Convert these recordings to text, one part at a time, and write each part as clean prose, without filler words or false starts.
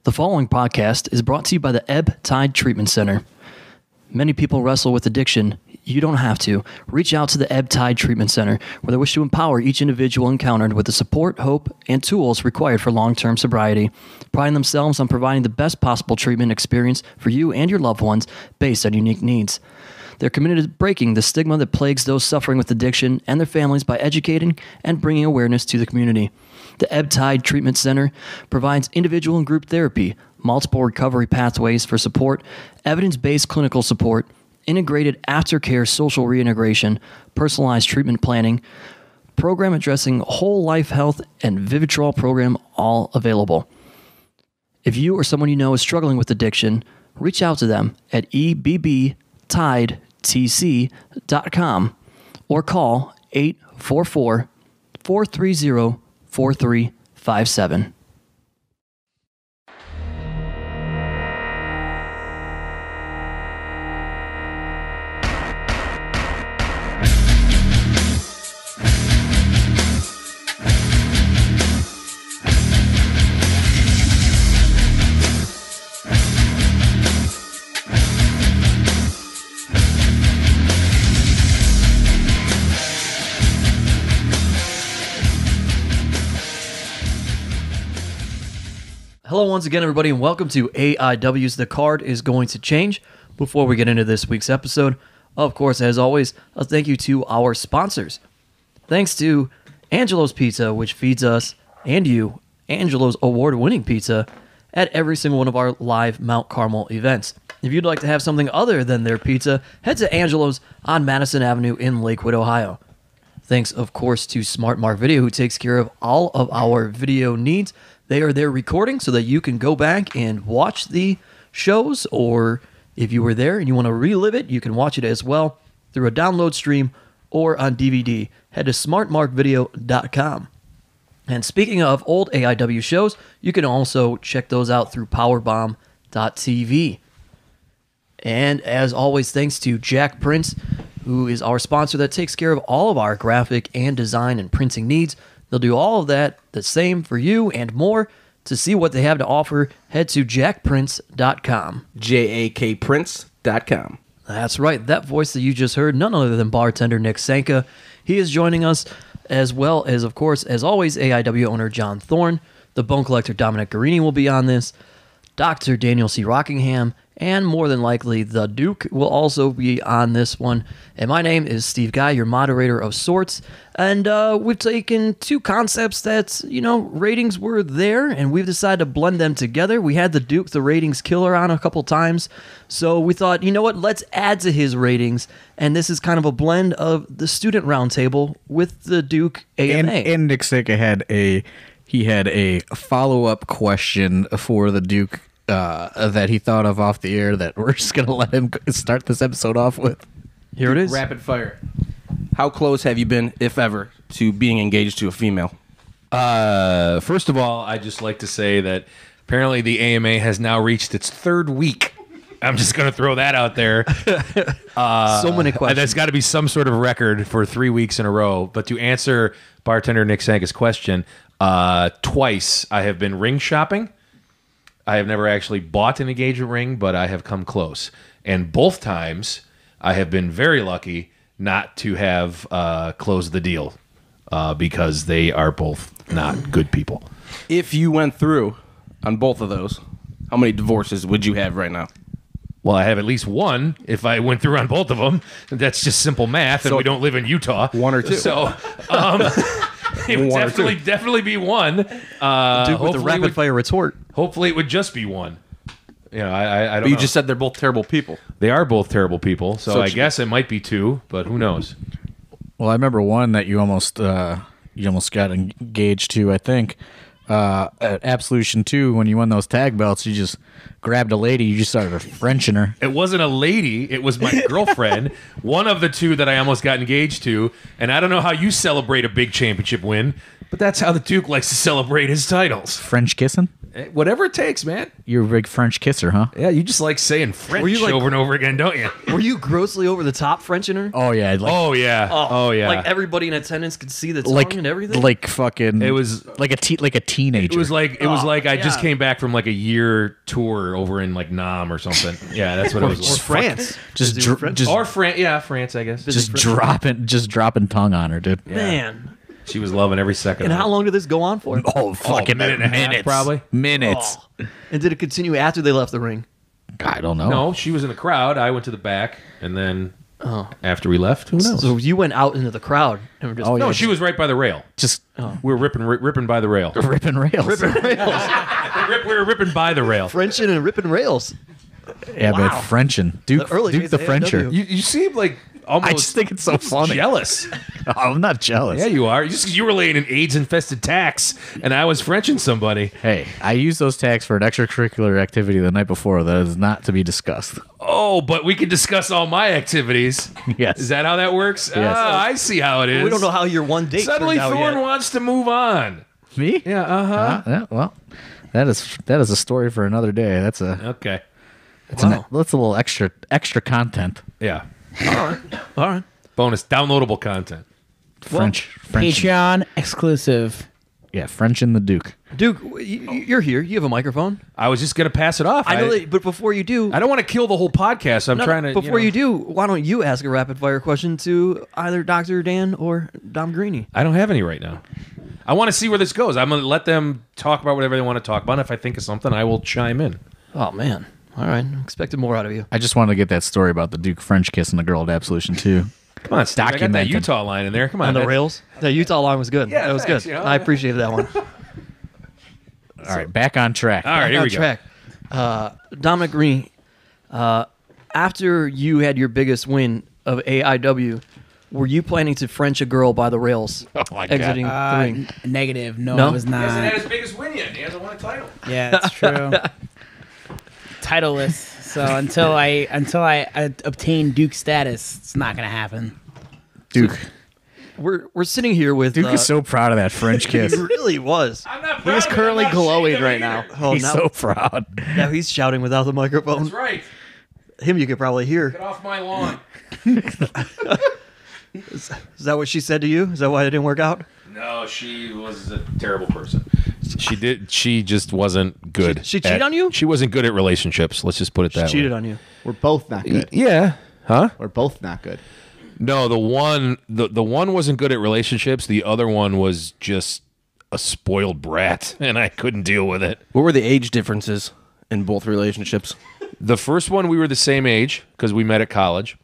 The following podcast is brought to you by the Ebb Tide Treatment Center. Many people wrestle with addiction. You don't have to. Reach out to the Ebb Tide Treatment Center, where they wish to empower each individual encountered with the support, hope, and tools required for long-term sobriety, priding themselves on providing the best possible treatment experience for you and your loved ones based on unique needs. They're committed to breaking the stigma that plagues those suffering with addiction and their families by educating and bringing awareness to the community. The Ebb Tide Treatment Center provides individual and group therapy, multiple recovery pathways for support, evidence-based clinical support, integrated aftercare social reintegration, personalized treatment planning, program addressing whole life health, and Vivitrol program, all available. If you or someone you know is struggling with addiction, reach out to them at EBBTidetc.com or call 844-430-4357. Hello once again, everybody, and welcome to AIW's The Card is Going to Change. Before we get into this week's episode, of course, as always, a thank you to our sponsors. Thanks to Angelo's Pizza, which feeds us and you Angelo's award-winning pizza at every single one of our live Mount Carmel events. If you'd like to have something other than their pizza, head to Angelo's on Madison Avenue in Lakewood, Ohio. Thanks, of course, to Smart Mark Video, who takes care of all of our video needs. They are there recording so that you can go back and watch the shows, or if you were there and you want to relive it, you can watch it as well through a download stream or on DVD. Head to smartmarkvideo.com. And speaking of old AIW shows, you can also check those out through powerbomb.tv. And as always, thanks to Jack Prince, who is our sponsor that takes care of all of our graphic and design and printing needs. They'll do all of that, the same for you and more. To see what they have to offer, head to jackprince.com. JAKPrince.com. That's right. That voice that you just heard, none other than bartender Nick Sanka. He is joining us, as well as, of course, as always, AIW owner John Thorne. The Bone Collector Dominick Garrini will be on this. Dr. Daniel C. Rockingham. And more than likely, the Duke will also be on this one. And my name is Steve Guy, your moderator of sorts. And we've taken two concepts that, ratings were there, and we've decided to blend them together. We had the Duke, the ratings killer, on a couple times. So we thought, you know what, let's add to his ratings. And this is kind of a blend of the Student Roundtable with the Duke AMA. And Nick Sanka had a follow-up question for the Duke that he thought of off the air that we're just going to let him start this episode off with. Here it is. Rapid fire. How close have you been, if ever, to being engaged to a female? First of all, I'd just like to say that apparently the AMA has now reached its third week. I'm just going to throw that out there. So many questions. There's got to be some sort of record for 3 weeks in a row. But to answer bartender Nick Sanka's question, twice I have been ring shopping. I have never actually bought an engagement ring, but I have come close. And both times, I have been very lucky not to have closed the deal because they are both not good people. If you went through on both of those, how many divorces would you have right now? Well, I have at least one if I went through on both of them. That's just simple math, and So we don't live in Utah. One or two. So it would definitely be one. Duke with the rapid-fire retort. Hopefully it would just be one. I don't know. But you just said they're both terrible people. They are both terrible people, so I it's- guess it might be two, but who knows? Well, I remember one that you almost got engaged to, I think. At Absolution 2, when you won those tag belts, you just grabbed a lady, you just started Frenching her. It wasn't a lady, it was my girlfriend, one of the two that I almost got engaged to, and I don't know how you celebrate a big championship win, but that's how the Duke likes to celebrate his titles. French kissing? Whatever it takes, man. You're a big French kisser, huh? Yeah, you just like saying French you, like- over and over again, don't you? Were you grossly over the top Frenching her? Oh yeah, like, Oh yeah. Oh yeah. Like everybody in attendance could see the tongue like and everything? like fucking. It was- like a teenager. It was like I just God. came back from like a year tour over in like Nam or something. Yeah, that's what it was. Or Like. France. just Is it dr- just Or France, I guess. just dropping tongue on her, dude. Man. She was loving every second. And of how it. long did this go on for? Oh, fucking minute and a half, minutes, probably. minutes. Oh. And did it continue after they left the ring? I don't know. No, she was in the crowd. I went to the back, and then after we left, who knows? So you went out into the crowd and were just Oh, no, yeah. she was right by the rail. Just We were ripping by the rail. ripping rails. We were ripping by the rail. Frenching and ripping rails. Yeah, Wow. but Frenchin'. Duke, The early Duke days the of Frencher. AIW. You seem like almost. I just think it's so funny. Jealous. I'm not jealous. Yeah, you are. You were laying an AIDS-infested tax, and I was Frenching somebody. Hey, I used those tags for an extracurricular activity the night before that is not to be discussed. Oh, but we can discuss all my activities. Yes. Is that how that works? Yes. Ah, I see how it is. We don't know how your one date Suddenly, turned out Thorne yet. wants to move on. Me? Yeah. Yeah, well, that is a story for another day. That's a Okay. that's a little extra content. Yeah. All right. Bonus downloadable content. French. Patreon exclusive. Yeah, French and the Duke. Duke, you're here. You have a microphone. I was just gonna pass it off. I know that, but before you do, I don't want to kill the whole podcast. So I'm no, trying to. before you do, why don't you ask a rapid fire question to either Dr. Dan or Dom Greeny? I don't have any right now. I want to see where this goes. I'm gonna let them talk about whatever they want to talk about. If I think of something, I will chime in. Oh man. All right. Expected more out of you. I just wanted to get that story about the Duke French kissing the girl at Absolution 2. Come on, Steve. I got that Documented. Utah line in there. Come on. On the That- rails? The Utah line was good. Yeah, that was thanks, good. you know. I appreciated that one. All right, back on track. All right, here on we go. track. Dominick Garrini, after you had your biggest win of AIW, were you planning to French a girle by the rails my God. exiting the ring? Negative. No, No? I was He hasn't had not. his biggest win yet. He hasn't won a title. Yeah, that's true. Titleless. So until I obtain Duke status, it's not gonna happen. Duke. We're sitting here with Duke is so proud of that French kiss. he really was. I'm not. He is currently glowing right now. Oh, He's now, so proud. now he's shouting without the microphone. That's right. Him you could probably hear. Get off my lawn. Is that what she said to you? Is that why it didn't work out? No, she was a terrible person. She just wasn't good. She cheated on you? She wasn't good at relationships. Let's just put it that way. Cheated on you. We're both not good. Yeah. Huh? We're both not good. No, the one wasn't good at relationships. The other one was just a spoiled brat, and I couldn't deal with it. What were the age differences in both relationships? The first one, we were the same age because we met at college.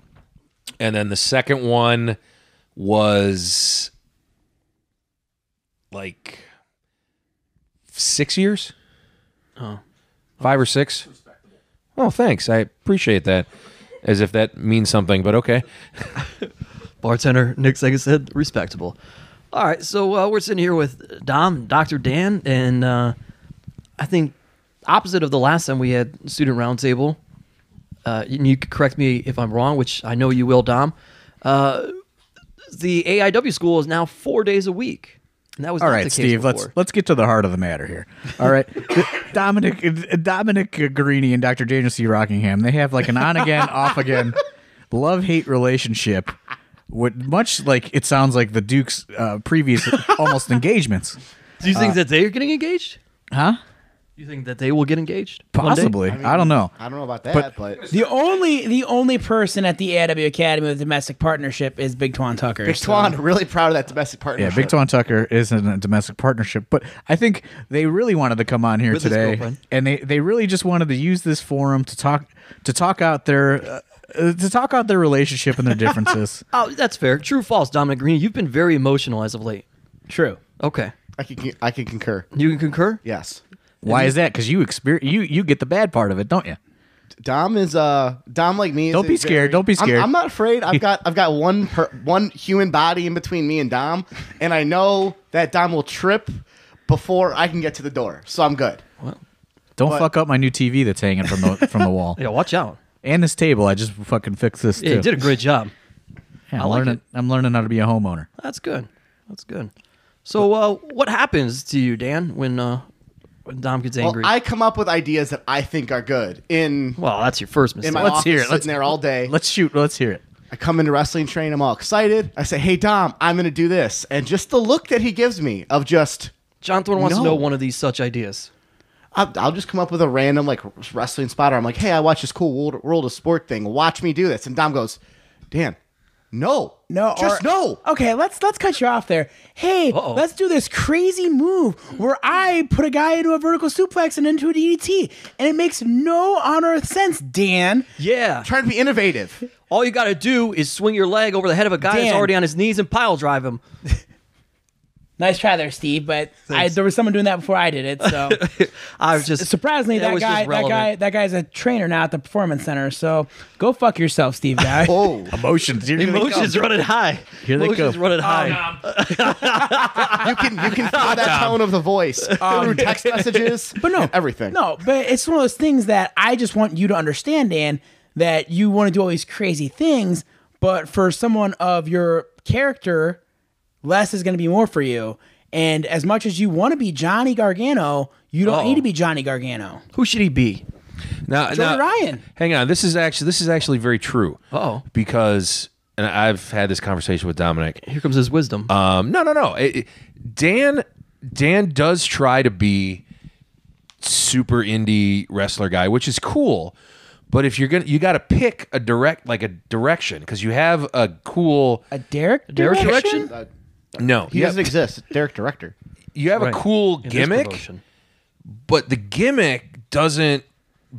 And then the second one was like 6 years. Oh. 5 or 6. Oh, thanks. I appreciate that. As if that means something, but okay. Bartender Nick Sega said, respectable. All right, so we're sitting here with Dr. Dan, and I think opposite of the last time we had student roundtable, and you could correct me if I'm wrong, which I know you will, Dom. The AIW school is now 4 days a week. And that was All not right, the case Steve. before. Let's get to the heart of the matter here. All right, Dominick Garrini and Dr. Daniel C. Rockingham. They have like an on again, off again, love-hate relationship. Much like it sounds like the Duke's previous almost engagements. Do you think that they are getting engaged? Huh? Do you think that they will get engaged? one day? Possibly. I don't know. I don't know about that, but The only person at the AIW Academy with domestic partnership is Big Twan Tucker. Big so- Twan, really proud of that domestic Yeah, partnership. Big Twan Tucker is in a domestic partnership, but I think they really wanted to come on here With his today, girlfriend. and they really just wanted to use this forum to talk out their relationship and their differences. Oh, that's fair. True or false, Dominick Green. You've been very emotional as of late. True. Okay. I can concur. You can concur? Yes. Why is that? Because you get the bad part of it, don't you? Dom is Dom like me. Don't be scared. Don't be scared. I'm not afraid. I've got one human body in between me and Dom, and I know that Dom will trip before I can get to the door, so I'm good. Don't fuck up my new TV that's hanging from the wall. Yeah, watch out. And this table. I just fucking fixed this Yeah, too. you did a great job. Yeah, I like it. I'm learning how to be a homeowner. That's good. That's good. So, what happens to you, Dan, when when Dom gets Well, angry. I come up with ideas that I think are good well, that's your first mistake. in my Let's office, hear it. sitting there all day. Let's hear it. I come into wrestling training, I'm all excited. I say, "Hey Dom, I'm going to do this," and just the look that he gives me of just, John Thorne wants to No. know one of these such ideas. I'll just come up with a random like wrestling spotter. I'm like, "Hey, I watch this cool World of Sport thing. Watch me do this." And Dom goes, "Dan, no, just no." Okay, let's cut you off there. Hey, Uh-oh. let's do this crazy move where I put a guy into a vertical suplex and into a DDT, and it makes no on earth sense, Dan. Yeah. Trying to be innovative. All you got to do is swing your leg over the head of a guy that's Dan. already on his knees and pile drive him. Nice try there, Steve. But there was someone doing that before I did it. So I was just surprisingly, that was just relevant. that guy's a trainer now at the Performance Center. So go fuck yourself, Steve guy. Oh, Emotions. Here they Emotions come. running high. Here they Emotions go. running high. you can feel that tone of the voice through text messages, But no, and everything. No, but it's one of those things that I just want you to understand, Dan, that you want to do all these crazy things, but for someone of your character, less is going to be more for you. And as much as you want to be Johnny Gargano, you don't need to be Johnny Gargano. Who should he be? Now, Joey Ryan. Hang on. This is actually very true. Uh-oh. Because, and I've had this conversation with Dominic. Here comes his wisdom. No. Dan does try to be super indie wrestler guy, which is cool. But if you got to pick a direction because you have a cool. A Derek direction? No, He doesn't exist. Derek Director. you have Right. a cool In this gimmick, promotion. but the gimmick doesn't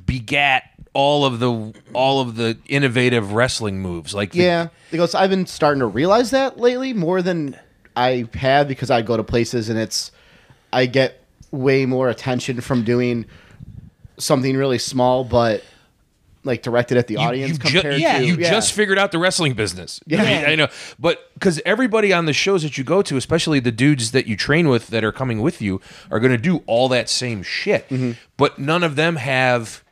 begat all of the innovative wrestling moves. Like Yeah, because I've been starting to realize that lately more than I have because I go to places and I get way more attention from doing something really small, but like directed at the audience compared to you just figured out the wrestling business. Yeah. I know, but because everybody on the shows that you go to, especially the dudes that you train with that are coming with you, are going to do all that same shit. But none of them have.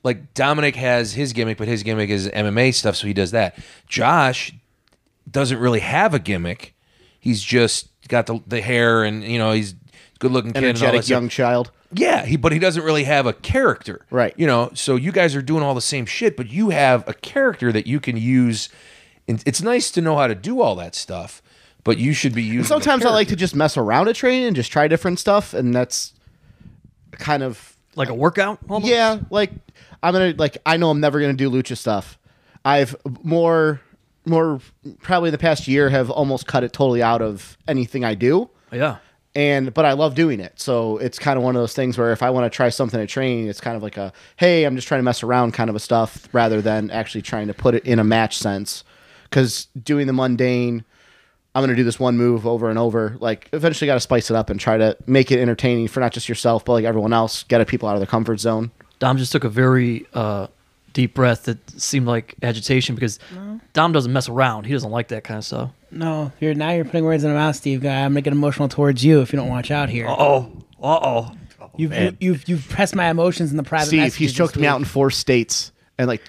Like Dominic has his gimmick, but his gimmick is MMA stuff, so he does that. Josh doesn't really have a gimmick. He's just got the hair, and he's good looking kid, and all energetic that young stuff. child. Yeah, but he doesn't really have a character. Right. So you guys are doing all the same shit, but you have a character that you can use. And it's nice to know how to do all that stuff, but you should be using. Sometimes I like to just mess around at training and just try different stuff, and that's kind of Like a workout? Almost? yeah. Like I know I'm never gonna do lucha stuff. I've more probably the past year have almost cut it totally out of anything I do. Yeah. But I love doing it. So it's kind of one of those things where if I want to try something at training, it's kind of like a, hey, I'm just trying to mess around kind of a stuff rather than actually trying to put it in a match sense. Because doing the mundane, I'm going to do this one move over and over. Like eventually got to spice it up and try to make it entertaining for not just yourself, but like everyone else, get people out of their comfort zone. Dom just took a very deep breath that seemed like agitation because Dom doesn't mess around. He doesn't like that kind of stuff. No, you're putting words in my mouth, Steve guy. I'm gonna get emotional towards you if you don't watch out here. Uh-oh. You've pressed my emotions in the private. Steve, messages he's choked this me out week. in 4 states and like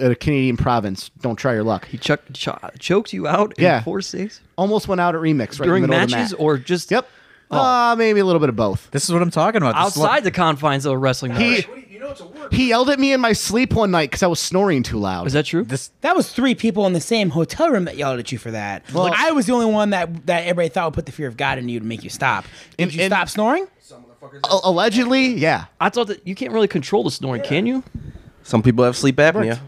a Canadian province. Don't try your luck. He choked you out Yeah. in 4 states? Almost went out at Remix right During in the middle matches of the mat. or just Yep. Maybe a little bit of both. This is what I'm talking about. This is what- outside the confines of a wrestling match? He yelled at me in my sleep one night because I was snoring too loud. Is that true? That was 3 people in the same hotel room that yelled at you for that. Well- I was the only one that everybody thought would put the fear of God in you to make you stop. Did you and- stop snoring? Allegedly, yeah. I thought that you can't really control the snoring, can you? Some people have sleep apnea.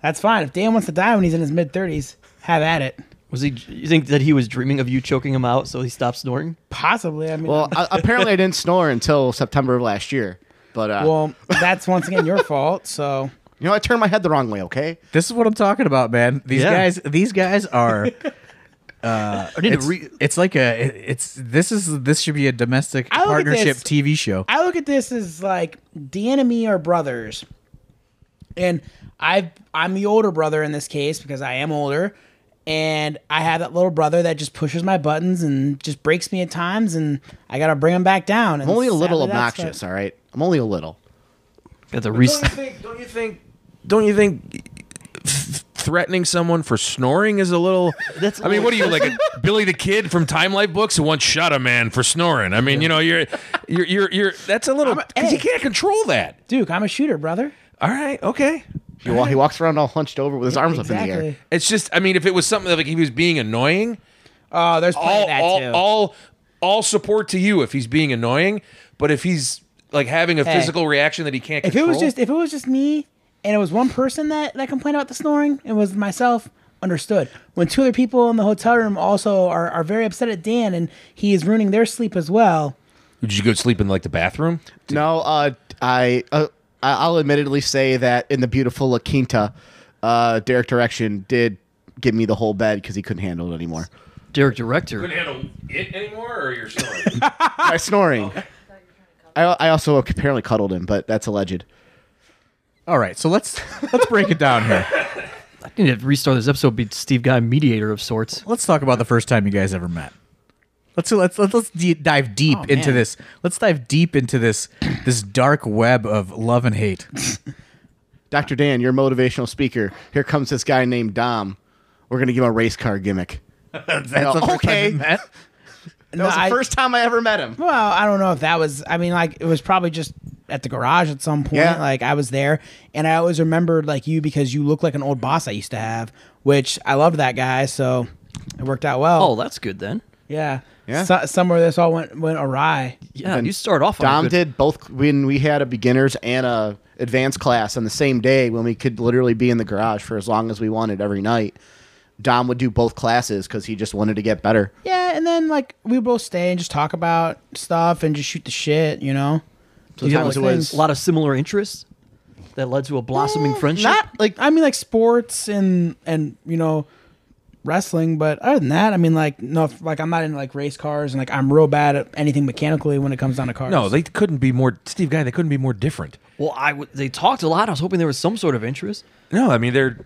That's fine. If Dan wants to die when he's in his mid-30s, have at it. You think that he was dreaming of you choking him out so he stopped snoring? Possibly. I mean, Well, apparently I didn't snore until September of last year. But well, that's once again your fault. So I turned my head the wrong way. Okay. This is what I'm talking about, man. These guys are. I need to It's like this should be a domestic I look at partnership this- TV show. I look at this as like Dan and me are brothers, and I'm the older brother in this case because I am older, and I have that little brother that just pushes my buttons and just breaks me at times, and I gotta bring him back down. And I'm only a little sadly, that's obnoxious. what- All right. I'm only a little. Got the Don't you think threatening someone for snoring is a little. I mean, what are you like, a Billy the Kid from Time Life books who once shot a man for snoring? I mean, you're. That's a little because you can't control that. Duke, I'm a shooter, brother. All right, okay. He walks around all hunched over with his arms up in the air. It's just, I mean, if it was something like he was being annoying, Oh, there's plenty of that too. all support to you if he's being annoying, but if he's like having a physical reaction that he can't If control. it was just me and it was one person that complained about the snoring, it was myself. Understood. When two other people in the hotel room also are very upset at Dan and he is ruining their sleep as well. Did you go sleep in like the bathroom? No, I'll admittedly say that in the beautiful La Quinta, Derek Direction did give me the whole bed because he couldn't handle it anymore. Derek Director. Couldn't handle it anymore, or your snoring? My snoring. I also apparently cuddled him, but that's alleged. All right, so let's break it down here. I need to restart this episode. Be Steve Guy, mediator of sorts. Let's talk about the first time you guys ever met. Let's dive deep into this. Let's dive deep into this dark web of love and hate. Dr. Dan, you're a motivational speaker. Here comes this guy named Dom. We're gonna give him a race car gimmick. That's the first time you met? That was the first time I ever met him. Well, I don't know if that was. I mean, like it was probably just at the garage at some point. Yeah. Like I was there, and I always remembered like you because you look like an old boss I used to have, which I loved that guy. So it worked out well. Oh, that's good then. Yeah. Yeah. Somewhere this all went awry. Yeah, you start off on Dom a good... did both when we had a beginners and a advanced class on the same day when we could literally be in the garage for as long as we wanted every night. Dom would do both classes because he just wanted to get better. Yeah, and then like we would both stay and just talk about stuff and just shoot the shit, you know. Sometimes it was a lot of similar interests that led to a blossoming friendship. not like I mean, like sports and you know, wrestling. But other than that, I mean, like no, like I'm not in like race cars and like I'm real bad at anything mechanically when it comes down to cars. No, they couldn't be more. Steve Guy, they couldn't be more different. Well, they talked a lot. I was hoping there was some sort of interest. No, I mean they're.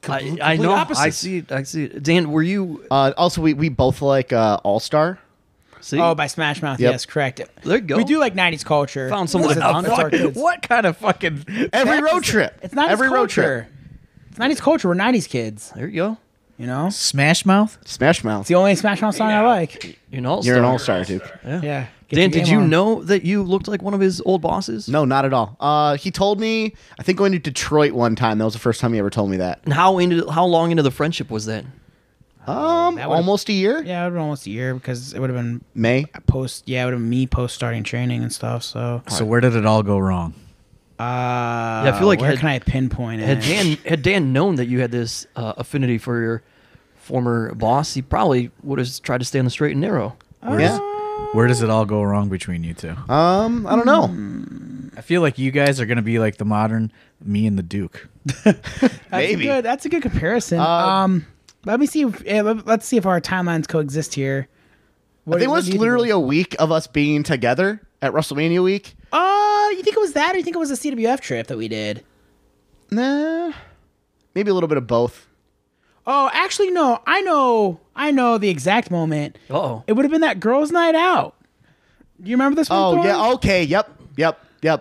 I know. Opposites. I see it. Dan, were you? also we both like All Star. See? Oh, by Smash Mouth. Yep. Yes, correct. There you go. We do like '90s culture. Found something to bond That's our with. kids. What kind of fucking Every road trip. It's '90s every culture. road trip. It's '90s culture. We're '90s kids. There you go. You know, it's Smash Mouth? Smash Mouth. the only Smash Mouth song I like. You're an all-star. You're an all-star, dude. Yeah. Get Dan, your did game you on. know that you looked like one of his old bosses? No, not at all. He told me, I think going to Detroit one time. That was the first time he ever told me that. And how long into the friendship was that? Almost a year. Yeah, it would have been almost a year because it would have been May. post. Yeah, it would have been me post starting training and stuff. So, So where did it all go wrong? I feel like where had- can I pinpoint it? Had Dan known that you had this affinity for your former boss, he probably would have tried to stay on the straight and narrow. Yeah. Where does it all go wrong between you two? I don't know. I feel like you guys are going to be like the modern me and the Duke. Maybe. That's a good comparison. Let me see. Let's see if our timelines coexist here. I think it was literally a week of us being together at WrestleMania week. You think it was that, or you think it was a CWF trip that we did? Nah. Maybe a little bit of both. Oh, actually, no. I know the exact moment. Uh-oh. It would have been that girls' night out. Do you remember this one? Oh, Thorne? yeah. Okay. Yep.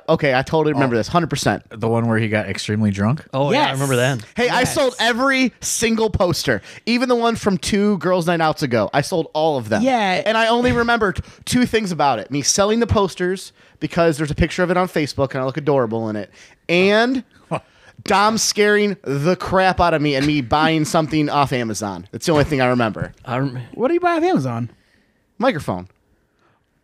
Okay. I totally remember this. 100%. The one where he got extremely drunk? Oh, yeah, I Yes. remember that. Hey, I Yes. sold every single poster, even the one from 2 girls' night outs ago. I sold all of them. Yeah. And I only remembered 2 things about it: me selling the posters because there's a picture of it on Facebook and I look adorable in it, and Dom scaring the crap out of me and me buying something off Amazon. That's the only thing I remember. What do you buy off Amazon? Microphone.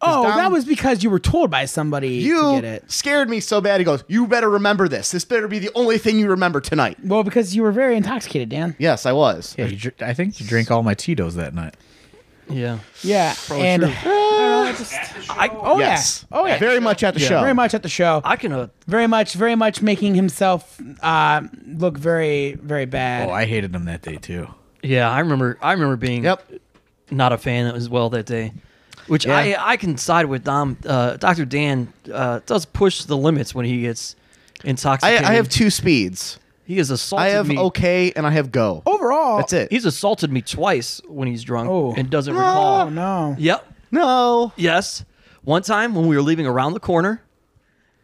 Oh, Dom- that was because you were told by somebody to get You it. scared me so bad. He goes, "You better remember this. This better be the only thing you remember tonight." Well, because you were very intoxicated, Dan. Yes, I was. Yeah, I think you drank all my Tito's that night. Yeah. Yeah, and true. I don't know, I just, oh Yes. yeah, oh yeah, Very much at the show. very much at the show. I can... Very much making himself look very, very bad. Oh, I hated him that day too. Yeah, I remember being Yep. not a fan as well that day. Which Yeah. I can side with Dom. Dr. Dan does push the limits when he gets intoxicated. I have 2 speeds. He has assaulted I have me. okay and I have go. Overall, That's it. He's assaulted me twice when he's drunk Oh. and doesn't Oh recall. no! Yep. No. Yes. One time when we were leaving around the corner,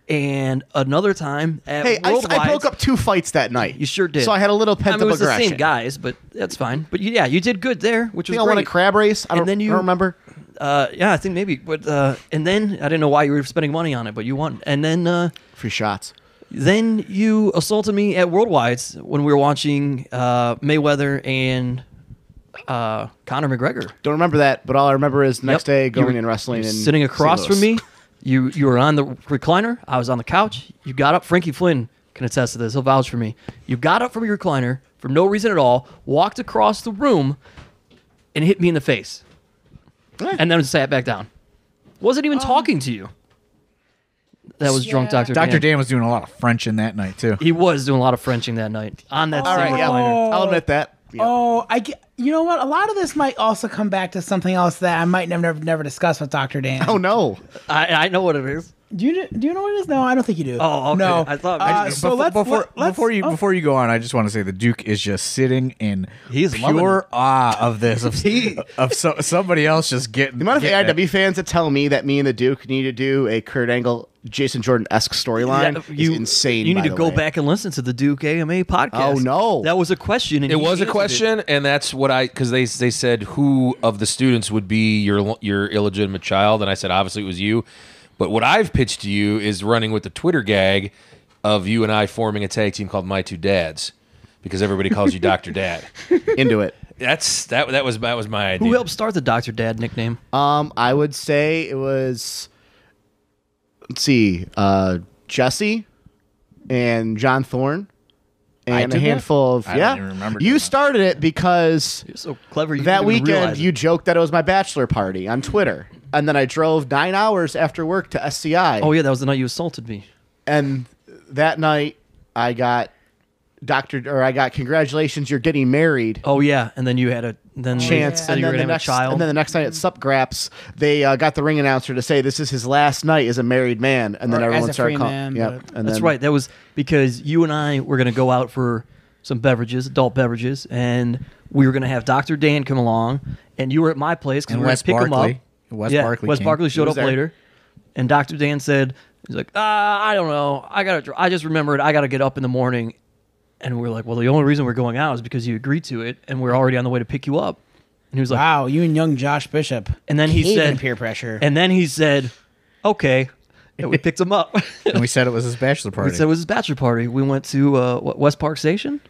And another time at Hey, I Worldwide, broke up 2 fights that night. You sure did. So I had a little I pent mean, up it was aggression. the same guys, but that's fine. But yeah, you did good there, which I was think I great. won a crab race. I don't remember. Yeah, I think maybe. But and then I didn't know why you were spending money on it, but you won. And then Free shots. then you assaulted me at Worldwide's when we were watching Mayweather and Conor McGregor. Don't remember that, but all I remember is the next day You going were and wrestling and sitting across from me. You were on the recliner. I was on the couch. You got up. Frankie Flynn can attest to this. He'll vouch for me. You got up from your recliner for no reason at all, walked across the room, and hit me in the face. And then sat back down. Wasn't even talking to you. That was drunk Dr. Dan. Dr. Dan was doing a lot of Frenching that night too. He was doing a lot of Frenching that night on that All same right, yeah. recliner. I'll admit that. Yeah. Oh, you know what? A lot of this might also come back to something else that I might never discuss with Dr. Dan. Oh no. I know what it is. Do you know what it is? No, I don't think you do. Oh, okay. No. I thought Before you go on, I just want to say the Duke is just sitting in He's loving pure it. awe of this somebody else just getting The amount of getting AIW fans that tell me that me and the Duke need to do a Kurt Angle, Jason Jordan-esque storyline is insane. You need by to the go way. back and listen to the Duke AMA podcast. Oh, no. that was a question. And It he was a answered question, and that's what because they said who of the students would be your illegitimate child, and I said obviously it was you. But what I've pitched to you is running with the Twitter gag of you and I forming a tag team called My Two Dads, because everybody calls you Dr. Dad. Into it. That was my idea. Who helped start the Dr. Dad nickname? I would say it was, let's see, Jesse and John Thorne and a did that? handful of, I yeah. don't even remember You doing started it because You're so clever. You that didn't even weekend realize it. you joked that it was my bachelor party on Twitter. And then I drove 9 hours after work to SCI. Oh yeah, that was the night you assaulted me. And that night I got congratulations, you're getting married. Oh yeah, and then you had a Chance, said you were gonna have a child. and then the next night at Sup Graps, they got the ring announcer to say this is his last night as a married man, and then Or everyone as a started free calling. man, Yep, but- and That's then, right. That was because you and I were gonna go out for some beverages, adult beverages, and we were gonna have Dr. Dan come along, and you were at my place because And we were Wes gonna pick him Barkley. up. Wes Yeah, Barkley Wes came. Barkley He showed was up there. later, and Dr. Dan said, "He's like, I don't know. I just remembered I gotta get up in the morning." And we're like, "Well, the only reason we're going out is because you agreed to it, and we're already on the way to pick you up." And he was like, Wow, you and young Josh Bishop. And then he caving said- peer pressure. and then he said, "Okay," and we picked him up. And we said it was his bachelor party. We said it was his bachelor party. We went to West Park Station,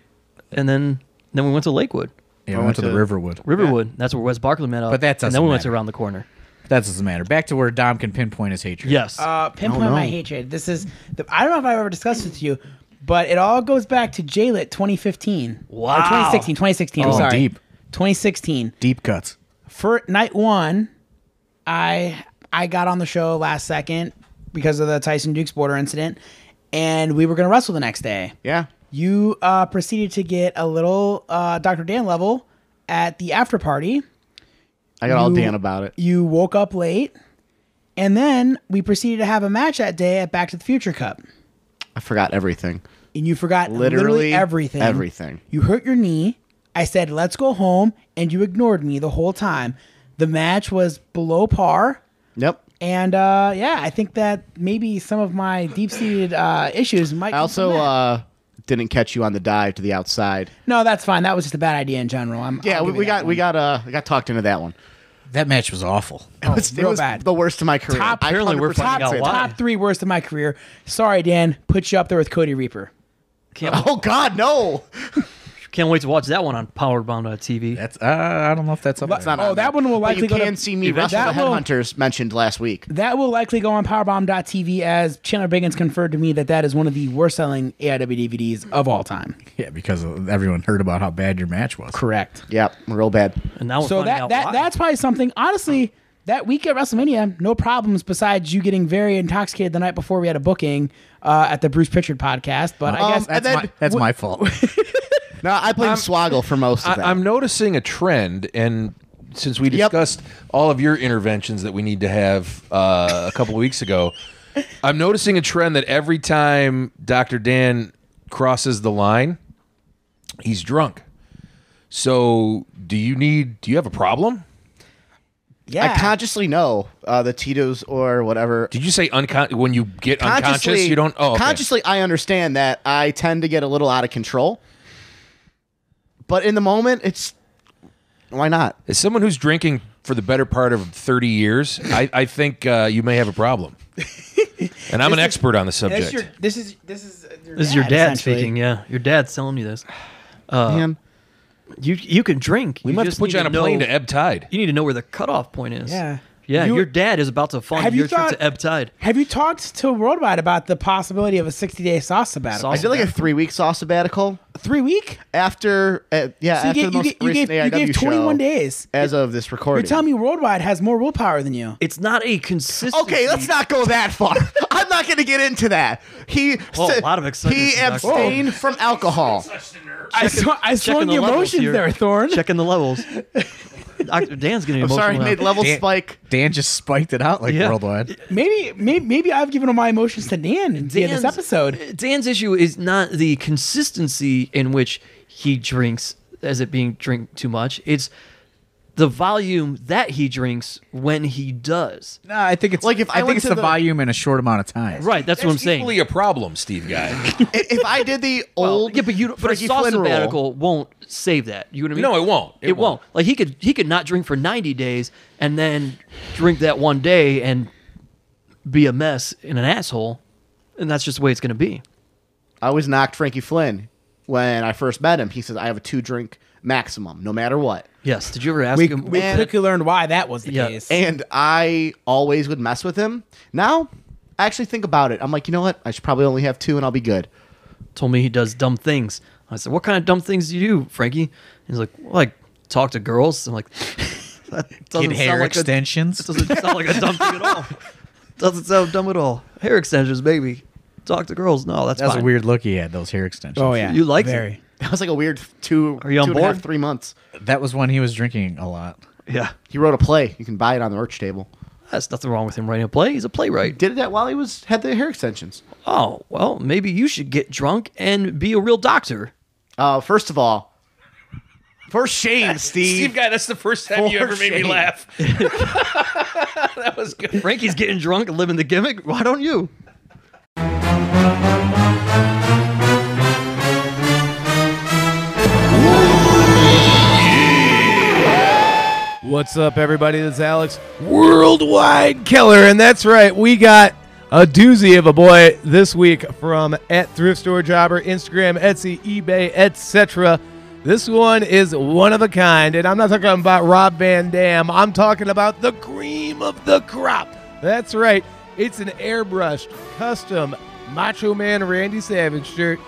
and then we went to Lakewood, yeah, we went to the Riverwood. Riverwood. That's where Wes Barkley met up. But that and then doesn't we went to matter. around the corner. That doesn't matter. Back to where Dom can pinpoint his hatred. Yes. Pinpoint my hatred. This is I don't know if I've ever discussed it to you, but it all goes back to J-Lit 2015. Wow. Or 2016. I'm Going sorry. deep. 2016. Deep cuts. For night one, I got on the show last second because of the Tyson Dukes border incident, and we were going to wrestle the next day. yeah, You proceeded to get a little Dr. Dan level at the after party. I got all You- Dan about it. You woke up late, and then we proceeded to have a match that day at Back to the Future Cup. I forgot everything. And you forgot Literally literally everything. everything. You hurt your knee. I said, let's go home, and you ignored me the whole time. The match was below par. Yep. And I think that maybe some of my deep-seated issues might. I come from that. also didn't catch you on the dive to the outside. No, that's fine. That was just a bad idea in general. Yeah, I'll give you we that got one. we got talked into that one. That match was awful. It was real bad. the worst of my career. Top- I apparently we're 100% finding out say why. that. Top 3 worst of my career. Sorry, Dan. Put you up there with Cody Reaper. Oh God, no! Can't wait to watch that one on Powerbound.tv. That's I don't know if that's up That's there. not on that there. one will But likely you go to- can see me wrestle the That will- Headhunters mentioned last week. That will likely go on Powerbomb.tv, as Chandler Biggins conferred to me that is one of the worst-selling AIW DVDs of all time. Yeah, because everyone heard about how bad your match was. Correct. Yep, real bad. And now we're So finding out why. that's probably something. Honestly, that week at WrestleMania, no problems besides you getting very intoxicated the night before we had a booking at the Bruce Pritchard podcast. But I guess and then- That's my fault. No, I played Swoggle for most of that. I'm noticing a trend, and since we Yep. discussed all of your interventions that we need to have a couple of weeks ago, I'm noticing a trend that every time Dr. Dan crosses the line, he's drunk. So, do you have a problem? Yeah. I consciously know the Tito's or whatever. Did you say when you get unconscious, you don't? Oh, okay. Consciously, I understand that I tend to get a little out of control. But in the moment, it's why not? As someone who's drinking for the better part of 30 years, I think you may have a a and I'm an expert on the subject. This is your dad essentially. speaking. Yeah, your dad's telling you this. Man, You can drink. We must just put you need on a plane know- to ebb tide. You need to know where the cutoff point is. Yeah. Yeah, You- your dad is about to fund Have your you trip thought- to ebb tide. Have you talked to Worldwide about the possibility of a 60-day sauce sabbatical? Sauce- I did like a 3-week sauce sabbatical 3 week? after, So after you the gave, most you recent gave, you AIW gave 21 show days. as of this recording. You're telling me Worldwide has more willpower than you. It's not a consistent. Okay, let's not go that far. I'm not going to get into that. He Oh, a lot of excitement He from Dr. abstained from alcohol. I saw checking the the levels emotions here. there, Thorn. checking the levels. Dr. Dan's getting I'm emotional. sorry, now. made levels Dan- spike. Dan just spiked it out like Yeah. worldwide. Maybe I've given all my emotions to Dan in this Dan's- episode. Dan's issue is not the consistency in which he drinks as it being drink too much. It's the volume that he drinks when he does. No, I think it's Like, if I I think went it's to the the- volume in a short amount of time. Right, that's what I'm saying. Equally a problem, Steve guy. If I did the old Yeah, but a Frankie sauce Flynn rule, sabbatical won't save that. You know what I mean? No, it won't. It won't. Like he could not drink for 90 days and then drink that one day and be a mess and an asshole, and that's just the way it's going to be. I always knocked Frankie Flynn when I first met him. He says I have a 2-drink maximum, no matter what. Yes. Did you ever ask We him? quickly learned why that was the Yeah. case. And I always would mess with him. Now, I actually think about it. I'm like, you know what? I should probably only have 2 and I'll be good. Told me he does dumb things. I said, "What kind of dumb things do you do, Frankie?" He's like, well, "Like talk to girls." I'm like, "That doesn't Get hair sound like extensions. It doesn't sound like a dumb thing at all. Doesn't sound dumb at all. Hair extensions, baby. Talk to girls. No, that's That was fine. a weird look he had, those hair extensions. oh yeah, You liked it? very. That was like a weird 2, Are you on 2.5, board? 3 months. That was when he was drinking a lot. Yeah, He wrote a play. You can buy it on the merch table. that's nothing wrong with him writing a play. He's a playwright. Did it while he had the hair extensions. Oh, well, maybe you should get drunk and be a real doctor. First of all, for shame, Steve Steve. guy, that's the first time you For ever made me shame. laugh. That was good. Frankie's getting drunk and living the gimmick. Why don't you? What's up, everybody? This is Alex, Worldwide Killer, and that's right, we got a doozy of a boy this week from at Thrift Store Jobber, Instagram, Etsy, eBay, etc. This one is one of a kind, and I'm not talking about Rob Van Dam. I'm talking about the cream of the crop. That's right, it's an airbrushed, custom Macho Man Randy Savage shirt.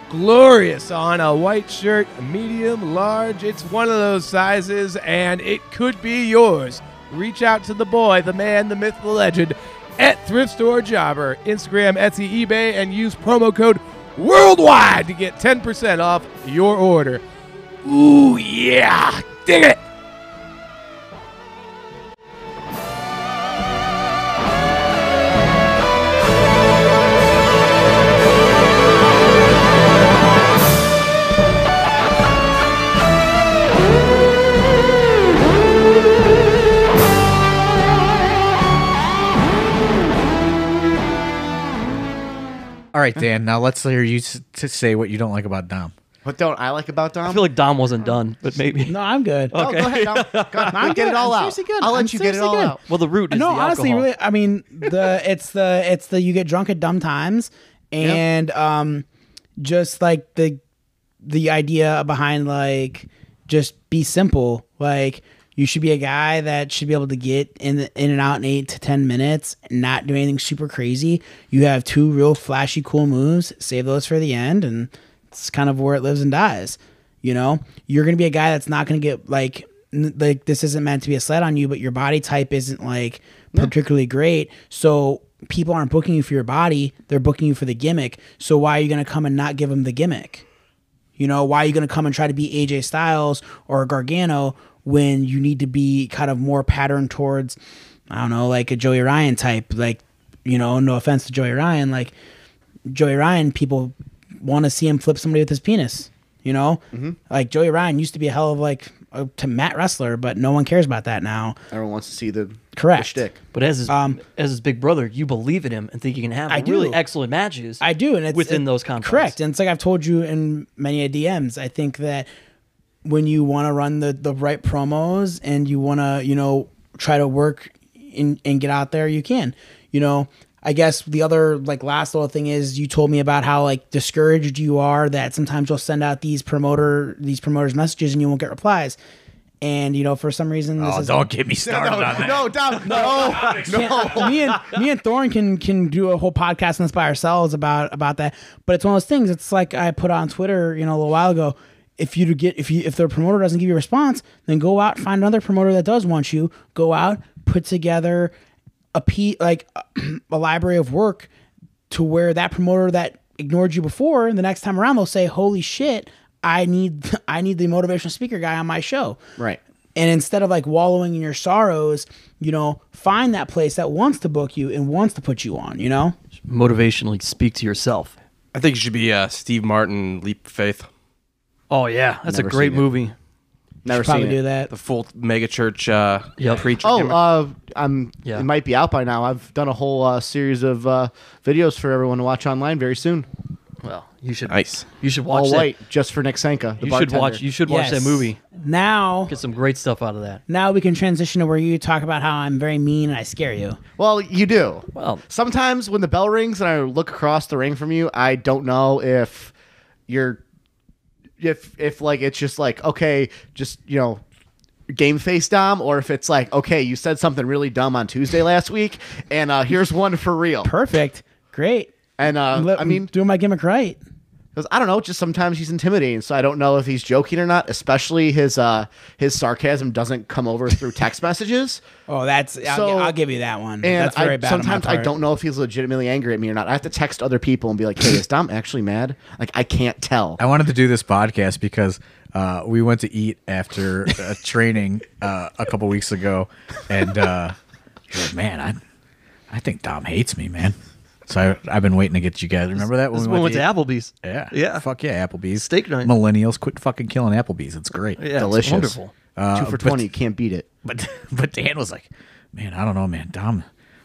Glorious on a white shirt, medium, large. It's one of those sizes, and it could be yours. Reach out to the boy, the man, the myth, the legend, at Thrift Store Jobber, Instagram, Etsy, eBay, and use promo code WORLDWIDE to get 10% off your order. Ooh, yeah! Dig it! All right, Dan. Now let's hear you to say what you don't like about Dom. What don't I like about Dom? I feel like Dom wasn't done, but maybe. No, I'm good. Oh, go ahead, Dom. Go ahead. Get it all I'm out. seriously good. I'll let I'm you get it seriously all good. out. Well, the root is No, the honestly, alcohol. really, I mean, it's the you get drunk at dumb times, and just like the idea behind like just be simple. Like you should be a guy that should be able to get in and out in 8 to 10 minutes, and not do anything super crazy. You have 2 real flashy, cool moves. Save those for the end, and it's kind of where it lives and dies. You know, you're gonna be a guy that's not gonna get like this isn't meant to be a slight on you, but your body type isn't like particularly great. So people aren't booking you for your body; they're booking you for the gimmick. So why are you gonna come and not give them the gimmick? You know, why are you gonna come and try to be AJ Styles or Gargano when you need to be kind of more patterned towards, I don't know, like a Joey Ryan type? Like, you know, no offense to Joey Ryan, like Joey Ryan, people want to see him flip somebody with his penis. You know, like Joey Ryan used to be a hell of like to mat wrestler, but no one cares about that now. Everyone wants to see the Correct. shtick. But as his big brother, you believe in him and think he can have I really do. excellent matches. I do, and it's within those confines. Correct, and it's like I've told you in many DMs. I think that when you want to run the right promos and you want to try to work and get out there, you can. I guess the other last little thing is you told me about how discouraged you are that sometimes you'll send out these promoters messages and you won't get replies. And for some reason, this is, don't get me started on that. No, Dom, no. me and Thorne can do a whole podcast on this by ourselves about that. But it's one of those things. It's like I put on Twitter, a little while ago. If the promoter doesn't give you a response, then go out and find another promoter that does want you. Go out, put together a library of work to where that promoter that ignored you before, and the next time around they'll say, "Holy shit, I need the motivational speaker guy on my show." Right. And instead of wallowing in your sorrows, find that place that wants to book you and wants to put you on. Motivationally speak to yourself. I think it should be Steve Martin, Leap of Faith. Oh yeah, that's Never a great seen it. movie. Never Probably seen it. do that. The full mega church preacher. Yeah. It might be out by now. I've done a whole series of videos for everyone to watch online very soon. Well, you should. Nice. You should watch All that. white, just for Nick Senka. The You should watch. bartender. You should watch Yes. that movie. Now Get some great stuff out of that. we can transition to where you talk about how I'm very mean and I scare you. Well, you do. Well, Sometimes when the bell rings and I look across the ring from you, I don't know if you're, if it's just okay, just game face Dom, or if it's okay, you said something really dumb on Tuesday last week, and here's one for real. Perfect. Great. And I mean, doing my gimmick right. because I don't know, just sometimes he's intimidating, so I don't know if he's joking or not. Especially his sarcasm doesn't come over through text messages. Oh, I'll give you that one. And That's very bad on my sometimes I part. don't know if he's legitimately angry at me or not. I have to text other people and be like, "Hey, is Dom actually mad?" I can't tell. I wanted to do this podcast because we went to eat after training a couple weeks ago, and you're like, man, I think Dom hates me, man. So I've been waiting to get you guys. Remember that this when one we went to eat? Applebee's. Yeah, Yeah. fuck yeah, Applebee's Steak night. Millennials, quit fucking killing Applebee's. It's great. Yeah, Delicious. It's wonderful. 2 for 20, you can't beat it. But Dan was like, man, I don't know, man. Dom,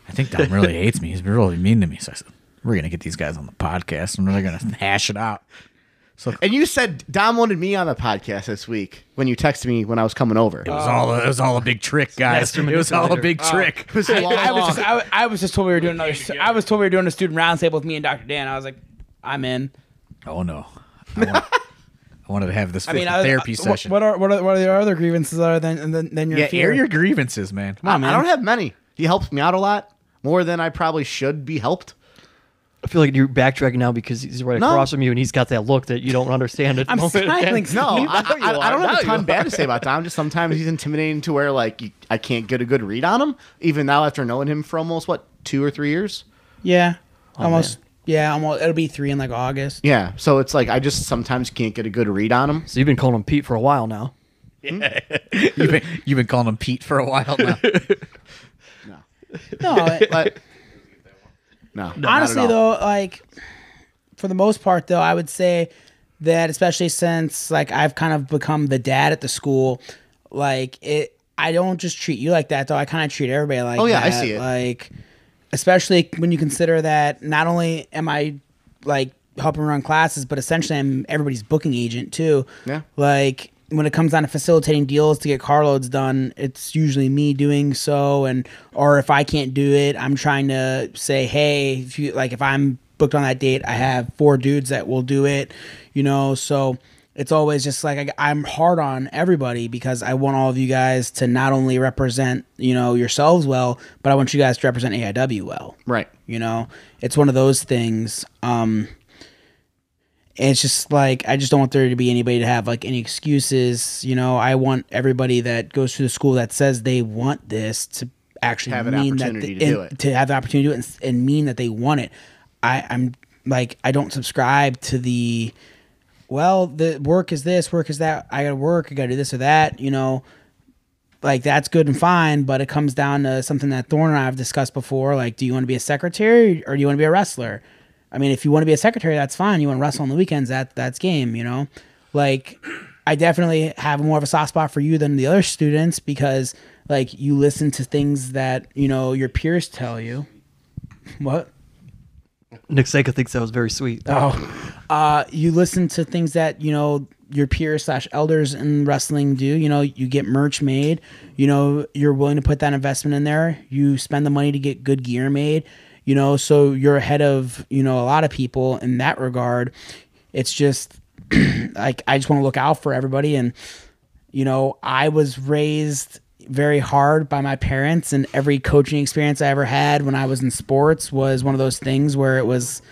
I think Dom really hates me. He's been really mean to me. So I said, we're gonna get these guys on the podcast and they're gonna hash it out. So And you said Dom wanted me on the podcast this week when you texted me when I was coming over. it was all a big trick, guys. Master It was all a manipulator. big trick. It was long, I was just told we were doing I was told we were doing a student roundtable with me and Dr. Dan. I was like, I'm in. Oh no, I wanted to have this therapy session. What are the other grievances other than your yeah, fear? air your grievances, man. Come on, man. I don't have many. He helps me out a lot, more than I probably should be helped. I feel like you're backtracking now because he's right No. across from you and he's got that look that you don't understand at the I'm moment. smiling. No, I don't have Now a ton you bad are. to say about Dom. Just sometimes he's intimidating to where I can't get a good read on him. Even now, after knowing him for almost 2 or 3 years. Yeah, Oh, almost. Yeah, almost. It'll be 3 in August. Yeah, so it's I just sometimes can't get a good read on him. So you've been calling him Pete for a while now. You've been calling him Pete for a while now. No, But no, not honestly at all. though, for the most part though, I would say that especially since I've kind of become the dad at the school, I don't just treat you like that though. I kind of treat everybody like that. Oh, yeah, I see it. Especially when you consider that not only am I helping run classes, but essentially I'm everybody's booking agent too. Yeah. When it comes down to facilitating deals to get carloads done, it's usually me doing so, or if I can't do it, I'm trying to say, hey, if I'm booked on that date, I have 4 dudes that will do it, so it's always just I'm hard on everybody because I want all of you guys to not only represent, yourselves well, but I want you guys to represent AIW well. Right. It's one of those things. It's just I just don't want there to be anybody to have any excuses. I want everybody that goes through the school that says they want this to actually Have an mean that opportunity to do it. to have the opportunity to do it and mean that they want it. I'm I don't subscribe to the work is this, work is that. I gotta work. I gotta do this or that. That's good and fine, but it comes down to something that Thorne and I have discussed before. Do you want to be a secretary or do you want to be a wrestler? I mean, if you want to be a secretary, that's fine. You want to wrestle on the weekends, that's game, I definitely have more of a soft spot for you than the other students because like you listen to things that, you know, your peers tell you. What? Nick Sanka thinks that was very sweet. You listen to things that, you know, your peers / elders in wrestling do. You know, you get merch made, you know, you're willing to put that investment in there. You spend the money to get good gear made, you know, so you're ahead of, you know, a lot of people in that regard. It's just like, I just want to look out for everybody. And, you know, I was raised very hard by my parents, and every coaching experience I ever had when I was in sports was one of those things where it was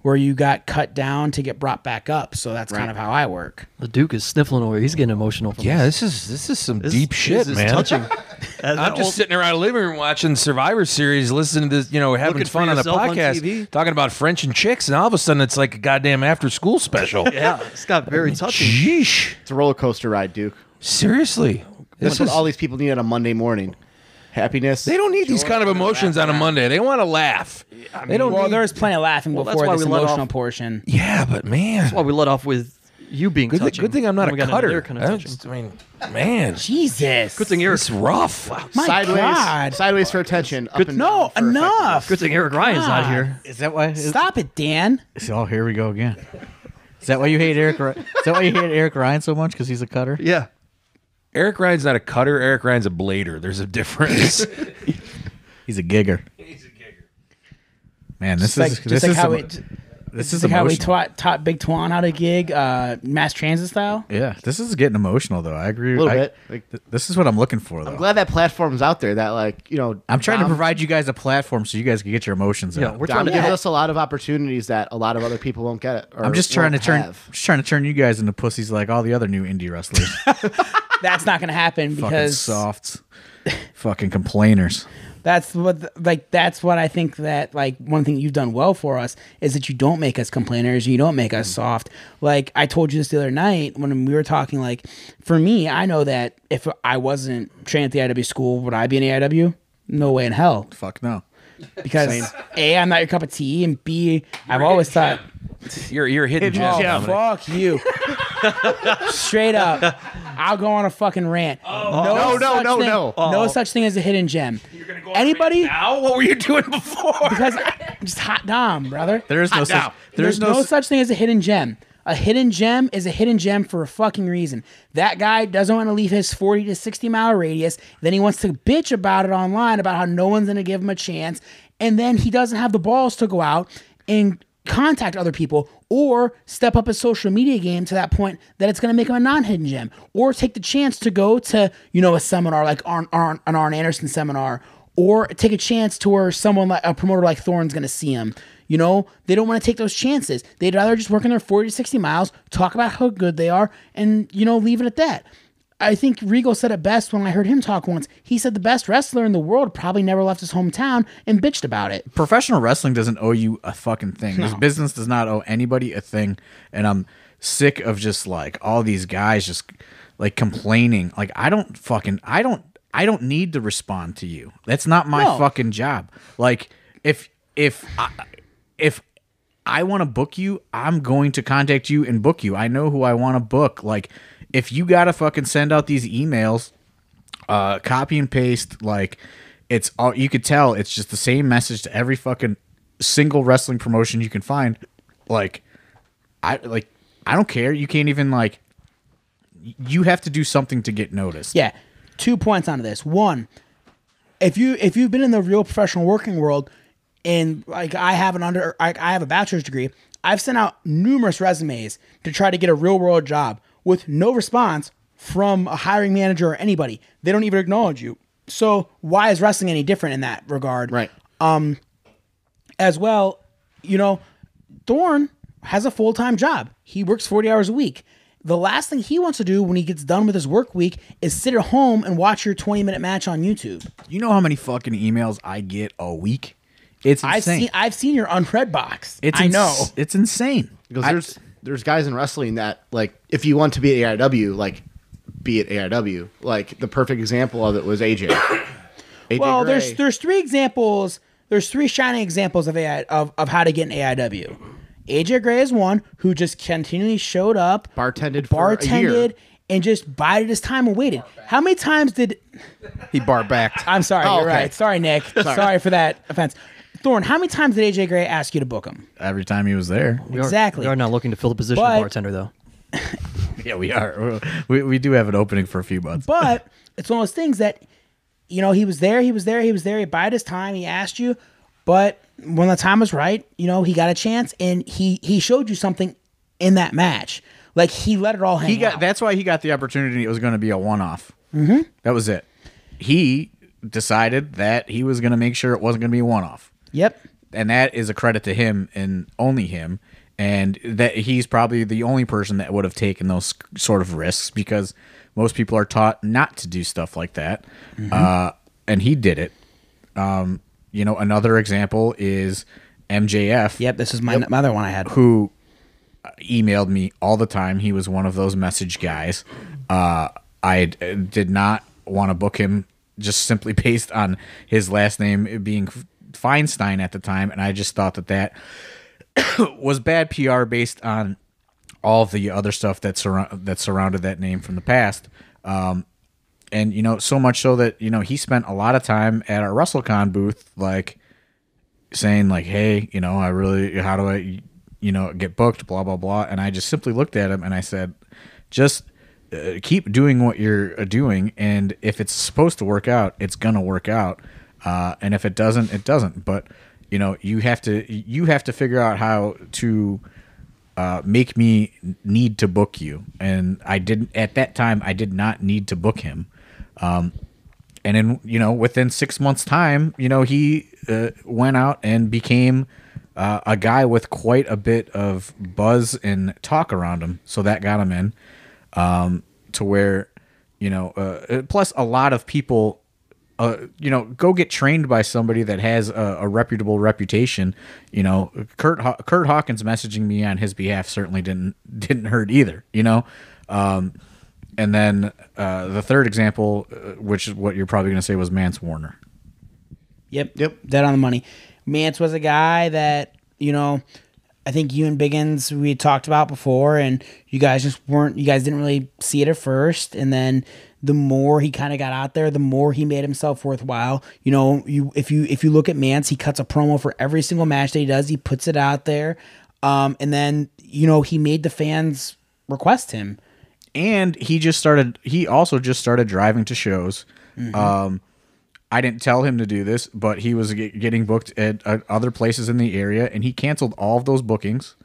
where you got cut down to get brought back up. So that's kind of how I work. The Duke is sniffling over. He's getting emotional. From Yeah, this. this is some deep shit, This is man. touching. I'm just sitting around the living room watching Survivor Series, listening to this, you know, having Looking for fun on a yourself on podcast, TV. talking about French and chicks, and all of a sudden it's like a goddamn after-school special. Yeah, it's got very touching. Sheesh. It's a roller coaster ride, Duke. Seriously. That's what all these people need on a Monday morning. Happiness. They don't need these kind of emotions on a Monday. They want to laugh. They don't Well, need... there's plenty of laughing Well, that's before why this we let emotional off- portion. Yeah, but man. That's why we let off with you being Good, touching. good thing I'm not Then a we got into cutter. their kind of touching. I mean, man. Jesus. Good thing Eric. It's rough. My sideways, God. sideways for attention. Up and No, down for enough. Good thing Eric Ryan's not God. here. Is that why? Stop it, Dan. Oh, here we go again. Is that why you hate Eric? Is that why you hate Eric Ryan so much? Because he's a cutter? Yeah. Eric Ryan's not a cutter. Eric Ryan's a blader. There's a difference. He's a gigger. Man, this is Just like how this is like how we emotional. taught Big Twan how to gig mass transit style. Yeah, this is getting emotional though. I agree. A little bit. Like, This is what I'm looking for though. I'm glad that platform's out there. That like I'm trying to Dom provide you guys a platform so you guys can get your emotions Yeah, out. we're trying Dom to gives us a lot of opportunities that a lot of other people won't get. Or I'm just trying to won't have. turn you guys into pussies like all the other new indie wrestlers. That's not going to happen Fucking because softs. Fucking complainers. that's what I think that like one thing you've done well for us is that you don't make us complainers, you don't make us soft. Like I told you this the other night when we were talking, like for me, I know that if I wasn't trained at the AIW school, would I be an AIW? No way in hell. Fuck no. Because A, I'm not your cup of tea, and B, I've always thought, You're a hidden gem. oh, Dominic. fuck you. Straight up. I'll go on a fucking rant. No such thing as a hidden gem. Anybody? Now, what were you doing before? Because just hot Dom, brother. There's no such There's no such thing as a hidden gem. A hidden gem is a hidden gem for a fucking reason. That guy doesn't want to leave his 40 to 60 mile radius. Then he wants to bitch about it online about how no one's going to give him a chance. And then he doesn't have the balls to go out and contact other people or step up his social media game to that point that it's going to make him a non-hidden gem, or take the chance to go to, you know, a seminar like an Arn Anderson seminar, or take a chance to where someone like a promoter like Thorne's going to see him. You know, they don't want to take those chances. They'd rather just work in their 40 to 60 miles, talk about how good they are, and, you know, leave it at that. I think Regal said it best when I heard him talk once. He said the best wrestler in the world probably never left his hometown and bitched about it. Professional wrestling doesn't owe you a fucking thing. This business does not owe anybody a thing. And I'm sick of just like all these guys just like complaining. Like I don't need to respond to you. That's not my fucking job. Like if I want to book you, I'm going to contact you and book you. I know who I want to book. Like if you got to fucking send out these emails, copy and paste, like it's all, you could tell it's just the same message to every fucking single wrestling promotion you can find. Like I don't care. You can't even like, you have to do something to get noticed. Yeah. 2 points onto this. One, if you've been in the real professional working world, and like I have a bachelor's degree, I've sent out numerous resumes to try to get a real world job with no response from a hiring manager or anybody. They don't even acknowledge you. So why is wrestling any different in that regard? Right. As well, you know, Thorne has a full-time job. He works 40 hours a week. The last thing he wants to do when he gets done with his work week is sit at home and watch your 20-minute match on YouTube. You know how many fucking emails I get a week? It's insane. I've seen your unread box. It's I know. It's insane. Because there's guys in wrestling that like if you want to be at AIW, like be at AIW. Like the perfect example of it was AJ. Well, Gray. there's three examples. There's three shining examples of of how to get an AIW. AJ Gray is one who just continually showed up, bartended for a year. and just bided his time and waited. How many times did... He bar backed. I'm sorry, Oh, you're okay. right. Sorry, Nick. Sorry for that offense. Thorne, how many times did AJ Gray ask you to book him? Every time he was there. Exactly. We are not looking to fill the position But- of bartender, though. Yeah, we are. We do have an opening for a few months. But it's one of those things that, he was there, he bided his time, he asked you, but when the time was right, he got a chance, and he showed you something in that match. Like, he let it all hang out. That's why he got the opportunity. It was going to be a one-off. Mm-hmm. That was it. He decided that he was going to make sure it wasn't going to be a one-off. Yep. And that is a credit to him and only him. And that he's probably the only person that would have taken those sort of risks, because most people are taught not to do stuff like that. Mm-hmm. And he did it. Another example is MJF. Yep, this is my other one I had. Who emailed me all the time. He was one of those message guys. I did not want to book him just simply based on his last name being Feinstein at the time, and I just thought that was bad PR based on all of the other stuff that surrounded that name from the past. And so much so that he spent a lot of time at our WrestleCon booth, like saying like, "Hey, how do I get booked?" Blah blah blah. And I just simply looked at him and I said, "Just keep doing what you're doing, and if it's supposed to work out, it's gonna work out. And if it doesn't, it doesn't. But you have to figure out how to make me need to book you." And I didn't at that time. I did not need to book him. And then within 6 months' time, he went out and became a guy with quite a bit of buzz and talk around him. So that got him in. To where, plus a lot of people, go get trained by somebody that has a reputable reputation. Kurt Hawkins messaging me on his behalf certainly didn't hurt either. And then the third example, which is what you're probably going to say, was Mance Warner. Yep. Dead on the money. Mance was a guy that, I think you and Biggins we had talked about before, and you guys didn't really see it at first, and then the more he kind of got out there, the more he made himself worthwhile. If you look at Mance, he cuts a promo for every single match that he does. He puts it out there, and then he made the fans request him. And he also just started driving to shows. Mm-hmm. I didn't tell him to do this, but he was getting booked at other places in the area, and he canceled all of those bookings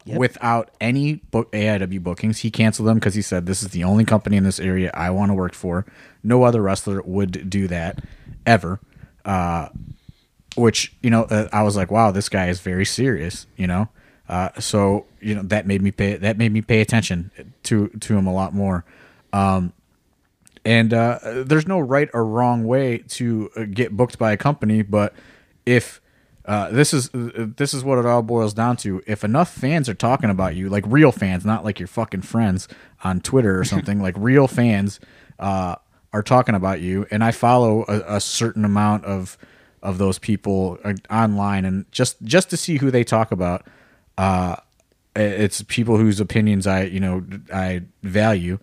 without any AIW bookings. He canceled them because he said, "This is the only company in this area I want to work for. No other wrestler would do that ever." Which I was like, "Wow, this guy is very serious." So that made me pay attention to him a lot more. And there's no right or wrong way to get booked by a company, but if this is what it all boils down to. If enough fans are talking about you, like real fans, not like your fucking friends on Twitter or something, like real fans are talking about you, and I follow a certain amount of those people online, and just to see who they talk about. It's people whose opinions I value.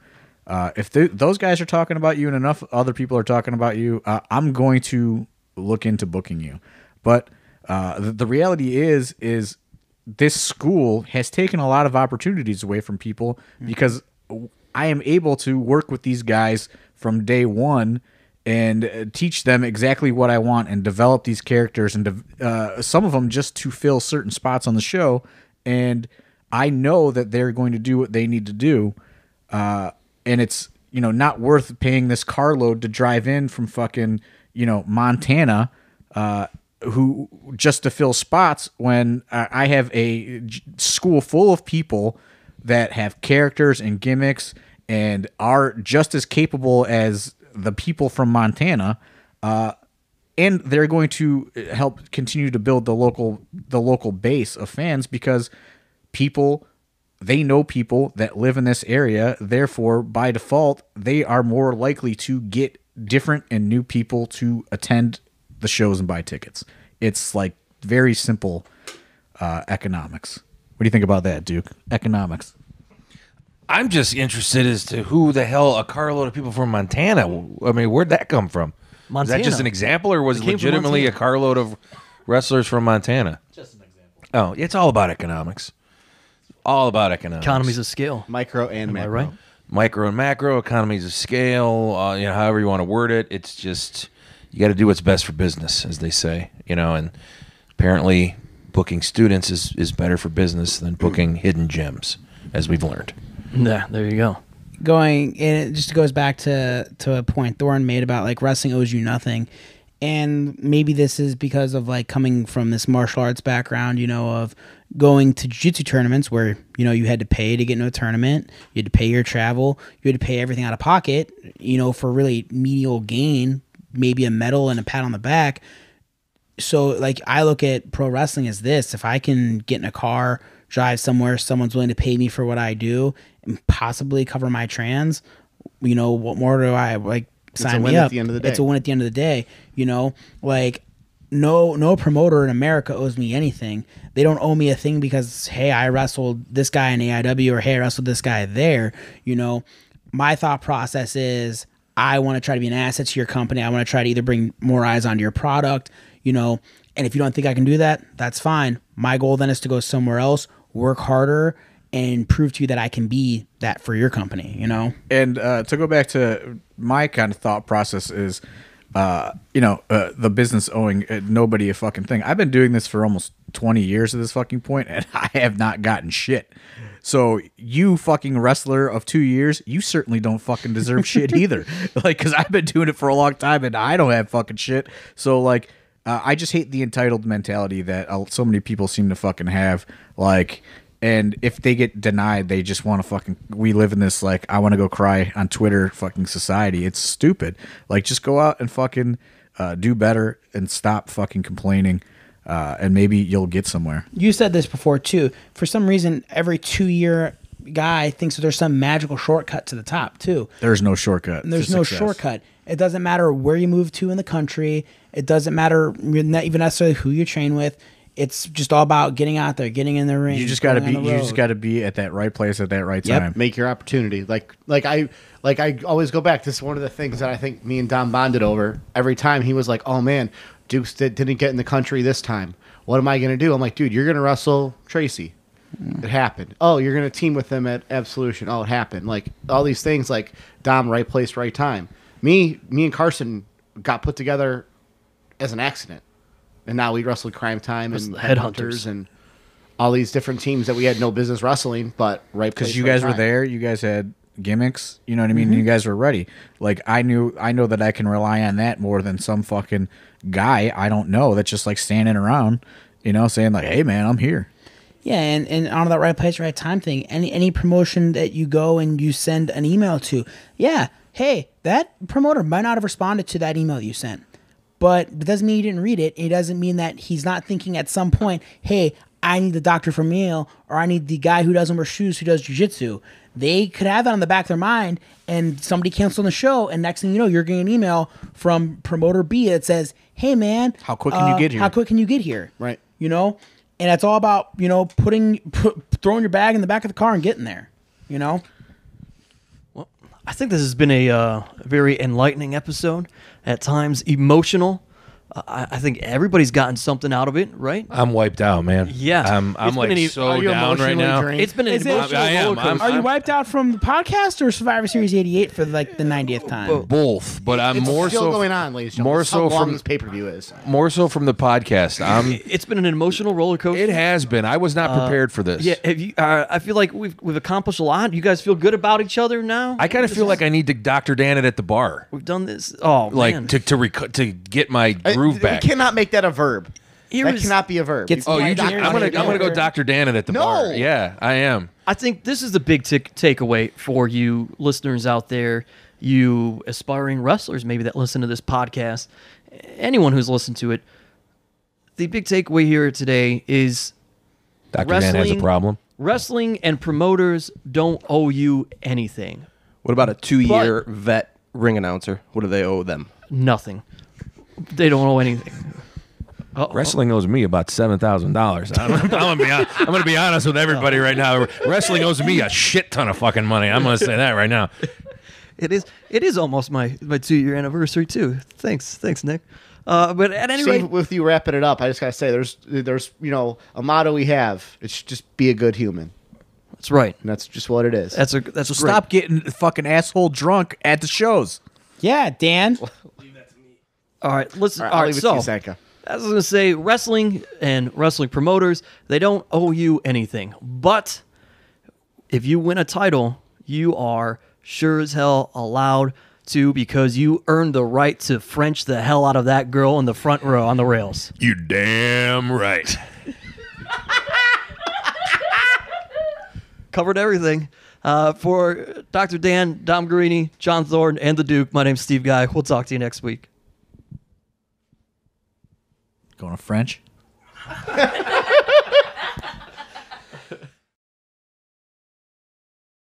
If those guys are talking about you and enough other people are talking about you, I'm going to look into booking you. But the reality is this school has taken a lot of opportunities away from people because I am able to work with these guys from day one and teach them exactly what I want and develop these characters and some of them just to fill certain spots on the show. And I know that they're going to do what they need to do. And it's, not worth paying this carload to drive in from fucking, Montana, who just to fill spots when I have a school full of people that have characters and gimmicks and are just as capable as the people from Montana. And they're going to help continue to build the local base of fans because they know people that live in this area. Therefore, by default, they are more likely to get different and new people to attend the shows and buy tickets. It's like very simple economics. What do you think about that, Duke? Economics. I'm just interested as to who the hell a carload of people from Montana. I mean, where'd that come from? Montana. Is that just an example, or was it It came from legitimately a Montana. carload of wrestlers from Montana? Just an example. Oh, it's all about economics. All about economics. Economies of scale. Micro and Am I macro. right? Micro and macro, economies of scale, however you want to word it. It's just, you got to do what's best for business, as they say, and apparently booking students is better for business than booking hidden gems, as we've learned. Yeah, there you go. And it just goes back to a point Thorne made about like wrestling owes you nothing. And maybe this is because of like coming from this martial arts background, of going to jiu-jitsu tournaments where, you had to pay to get into a tournament, you had to pay your travel, you had to pay everything out of pocket, for really menial gain, maybe a medal and a pat on the back. So like I look at pro wrestling as this: if I can get in a car, drive somewhere, someone's willing to pay me for what I do and possibly cover my trans, what more do I like? Sign me up. At the end of the day. It's a win at the end of the day. Like no promoter in America owes me anything. They don't owe me a thing because, hey, I wrestled this guy in AIW, or hey, I wrestled this guy there. My thought process is I want to try to be an asset to your company. I want to try to either bring more eyes onto your product, and if you don't think I can do that, that's fine. My goal then is to go somewhere else, work harder, and prove to you that I can be that for your company, And to go back to my kind of thought process is, the business owing nobody a fucking thing. I've been doing this for almost 20 years at this fucking point, and I have not gotten shit. So you fucking wrestler of 2 years, you certainly don't fucking deserve shit either. Like, because I've been doing it for a long time, and I don't have fucking shit. So, like, I just hate the entitled mentality that so many people seem to fucking have. Like, and if they get denied, they just want to fucking. We live in this like I want to go cry on Twitter fucking society. It's stupid. Like, just go out and fucking do better and stop fucking complaining, and maybe you'll get somewhere. You said this before too. For some reason, every 2-year guy thinks that there's some magical shortcut to the top too. There's no shortcut. And there's to no success. shortcut. It doesn't matter where you move to in the country. It doesn't matter not even necessarily who you train with. It's just all about getting out there, getting in the ring. You just got to going be. on the You road. just got to be at that right place at that right time. Make your opportunity. Like I always go back. This is one of the things that I think me and Don bonded over. Every time he was like, "Oh man, Dukes didn't get in the country this time. What am I going to do?" I'm like, "Dude, you're going to wrestle Tracy." It happened. Oh, you're going to team with them at Absolution. Oh, it happened. Like all these things. Like Dom, right place, right time. Me and Carson got put together as an accident. And now we wrestled Crime Time and the Headhunters and all these different teams that we had no business wrestling, but right place, Because you right guys were time. there, you guys had gimmicks. You know what I mean? You guys were ready. Like I know that I can rely on that more than some fucking guy I don't know that's just like standing around, saying like, "Hey man, I'm here." Yeah, and on that right place, right time thing. Any promotion that you go and you send an email to, yeah, hey, that promoter might not have responded to that email you sent. But it doesn't mean he didn't read it. It doesn't mean that he's not thinking at some point, hey, I need the doctor from Yale, or I need the guy who doesn't wear shoes who does jiu-jitsu. They could have that on the back of their mind, and somebody canceled the show, and next thing you know, you're getting an email from promoter B that says, hey, man. How quick can you get here? How quick can you get here? Right. And it's all about, throwing your bag in the back of the car and getting there, Well, I think this has been a very enlightening episode, at times emotional. I think everybody's gotten something out of it, right? I'm wiped out, man. Yeah. I'm It's like been an- so Are you down right emotionally now. drained? It's been an Is it- emotional I am. roller coaster. Are you wiped out from the podcast or Survivor Series 88 for like the 90th time? Both, but I'm It's more still so going on, ladies and more gentlemen. so How long from this pay-per-view is. more so from the podcast. It's been an emotional roller coaster. It has been. I was not prepared for this. Yeah, have you, I feel like we've accomplished a lot. You guys feel good about each other now? I kind of feel like I need to Dr. Dan it at the bar, We've done this. Oh, like man. to get my groove back. We cannot make that a verb. Here That is- cannot be a verb. Gets- Oh, Yeah, I'm gonna go Dr. Dan it at the No. bar. Yeah, I am. I think this is the big takeaway for you listeners out there, you aspiring wrestlers maybe that listen to this podcast, anyone who's listened to it. The big takeaway here today is Dr. Dan has a Wrestling- problem. wrestling and promoters don't owe you anything. What about a 2-year vet ring announcer? What do they owe them? Nothing. They don't owe anything. Wrestling owes me about $7,000. I'm gonna be honest with everybody right now. Wrestling owes me a shit ton of fucking money. I'm gonna say that right now. It is almost my 2-year anniversary too. Thanks, Nick. But at any rate, with you wrapping it up, I just gotta say, there's a motto we have. It's just be a good human. that's right. And that's just what it is. That's So great. stop getting fucking asshole drunk at the shows. Yeah, Dan. All right, listen. I'll All right, leave it so to you, Sanka. I was going to say, wrestling and wrestling promoters, they don't owe you anything. But if you win a title, you are sure as hell allowed to, because you earned the right to French the hell out of that girl in the front row on the rails. You damn right. Covered everything. For Dr. Dan, Dom Garrini, John Thornton, and the Duke, my name's Steve Guy. We'll talk to you next week. Going to French?